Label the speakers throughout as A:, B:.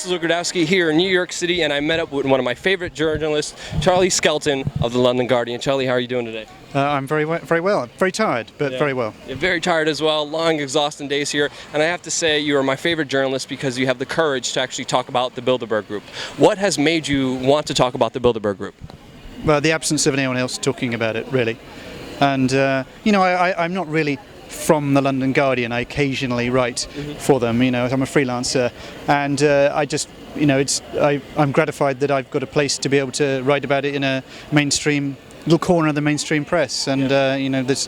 A: is Lugardowski here in New York City, and I met up with one of my favorite journalists, Charlie Skelton of the London Guardian. Charlie, how are you doing today?
B: I'm very well. Very tired, but very well.
A: You're very tired as well. Long, exhausting days here. And I have to say, you are my favorite journalist because you have the courage to actually talk about the Bilderberg Group. What has made you want to talk about the Bilderberg Group?
B: Well, the absence of anyone else talking about it, really. And, I'm not really from the London Guardian. I occasionally write for them. I'm a freelancer. And I'm gratified that I've got a place to be able to write about it in a mainstream little corner of the mainstream press, and there's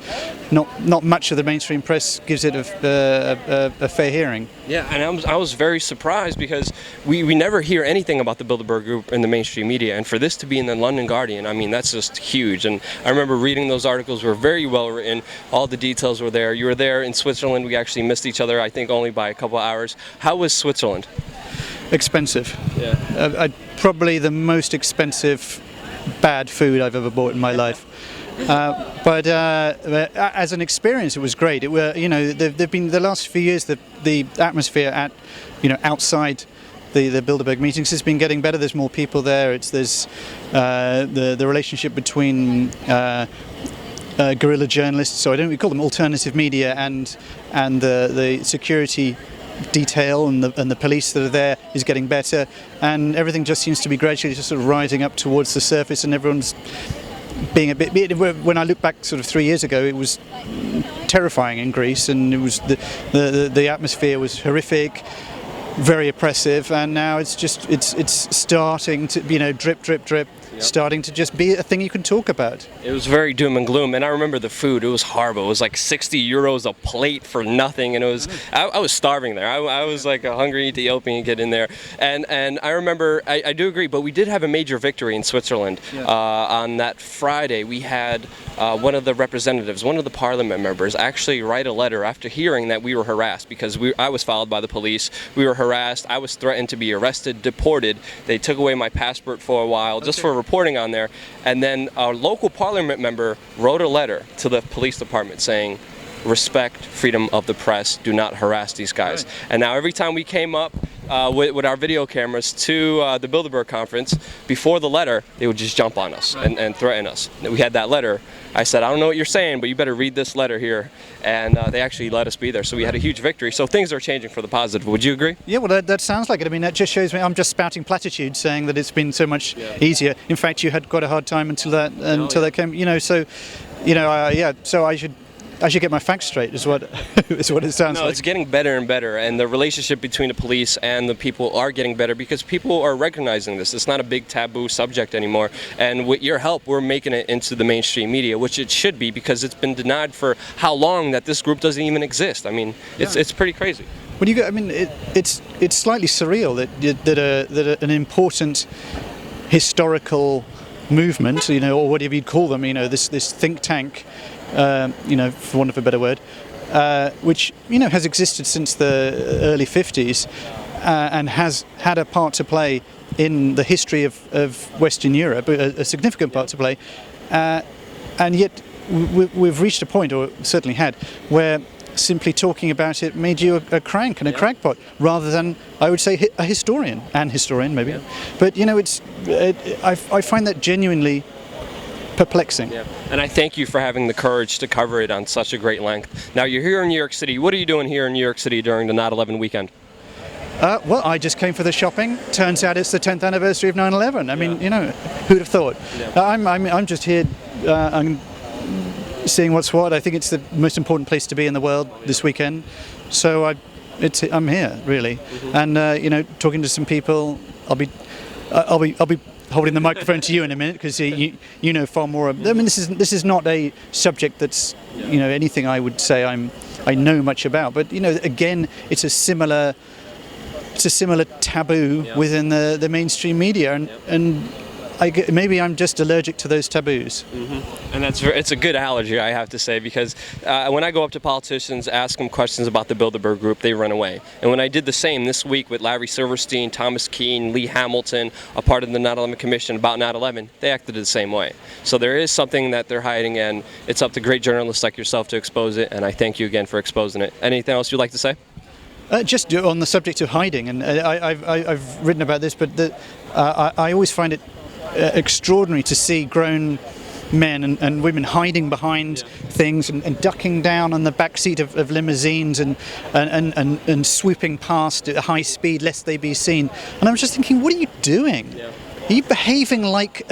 B: not much of the mainstream press gives it a fair hearing.
A: Yeah, and I was very surprised because we never hear anything about the Bilderberg Group in the mainstream media, and for this to be in the London Guardian, I mean, that's just huge. And I remember reading those articles were very well written. All the details were there. You were there in Switzerland. We actually missed each other, I think, only by a couple hours. How was Switzerland?
B: Expensive.
A: Yeah.
B: Probably the most expensive bad food I've ever bought in my life, but as an experience, it was great. They've been the last few years the atmosphere at outside the Bilderberg meetings has been getting better. There's more people there. There's the relationship between guerrilla journalists, so we call them alternative media, and the security detail and the police that are there is getting better, and everything just seems to be gradually just sort of rising up towards the surface, and everyone's being a bit. When I look back sort of 3 years ago, it was terrifying in Greece, and it was the atmosphere was horrific, very oppressive, and now it's starting to drip, starting to just be a thing you can talk about.
A: It was very doom and gloom, and I remember the food. It was horrible. It was like 60 euros a plate for nothing, and it was I was starving there. I was like a hungry Ethiopian kid in there, and I remember I do agree, but we did have a major victory in Switzerland. On that Friday. We had one of the representatives, one of the parliament members, actually write a letter after hearing that we were harassed because I was followed by the police. We were harassed. I was threatened to be arrested, deported. They took away my passport for a while just for reporting on there, and then our local parliament member wrote a letter to the police department saying, respect freedom of the press, do not harass these guys. Right. And now every time we came up with our video cameras to the Bilderberg conference, before the letter, they would just jump on us and threaten us. We had that letter. I said, I don't know what you're saying, but you better read this letter here. And they actually let us be there. So we had a huge victory. So things are changing for the positive. Would you agree?
B: Yeah, well, that sounds like it. I mean, that just shows me I'm just spouting platitudes saying that it's been so much easier. In fact, you had quite a hard time until that came, so I should get my facts straight, is what it sounds like.
A: No, it's getting better and better, and the relationship between the police and the people are getting better because people are recognizing this. It's not a big taboo subject anymore, and with your help, we're making it into the mainstream media, which it should be because it's been denied for how long that this group doesn't even exist. I mean, it's pretty crazy.
B: When it's slightly surreal that an important historical movement, or whatever you'd call them, this think tank, for want of a better word, which has existed since the early 50s and has had a part to play in the history of Western Europe, a significant part to play, and yet we've reached a point, or certainly had, where simply talking about it made you a crank and a crackpot, rather than, I would say, a historian maybe. Yeah. But I find that genuinely perplexing. Yeah.
A: And I thank you for having the courage to cover it on such a great length. Now you're here in New York City. What are you doing here in New York City during the 9/11 weekend?
B: Well, I just came for the shopping. Turns out it's the 10th anniversary of 9/11. I mean, who'd have thought? Yeah. I'm just here. I'm seeing what's what. I think it's the most important place to be in the world this weekend. So I'm here really, and talking to some people. I'll be holding the microphone to you in a minute because you know far more. I mean, this is not a subject that's anything I would say I know much about. But again, it's a similar taboo within the mainstream media, and maybe I'm just allergic to those taboos.
A: And it's a good allergy, I have to say, because when I go up to politicians, ask them questions about the Bilderberg Group, they run away. And when I did the same this week with Larry Silverstein, Thomas Keane, Lee Hamilton, a part of the 9/11 Commission about 9/11, they acted the same way. So there is something that they're hiding, and it's up to great journalists like yourself to expose it, and I thank you again for exposing it. Anything else you'd like to say?
B: Just on the subject of hiding, and I've written about this, but I always find it extraordinary to see grown men and women hiding behind things and ducking down on the back seat of limousines and swooping past at high speed lest they be seen. And I was just thinking, what are you doing? Yeah. Are you behaving like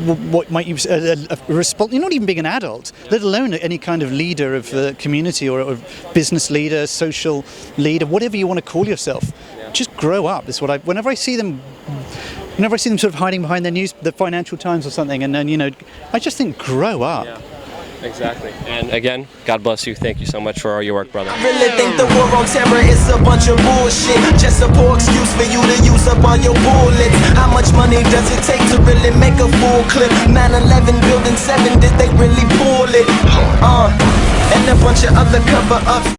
B: what might you say, you're not even being an adult, let alone any kind of leader of the community or business leader, social leader, whatever you want to call yourself. Just grow up. That's what whenever I see them sort of hiding behind the Financial Times or something, and then I just think, grow up.
A: Yeah. Exactly. And again, God bless you. Thank you so much for all your work, brother.
C: I really think the war on terror is a bunch of bullshit. Just a poor excuse for you to use up all your bullets. How much money does it take to really make a full clip? 9/11 Building 7, did they really pull it? And a bunch of other cover-ups.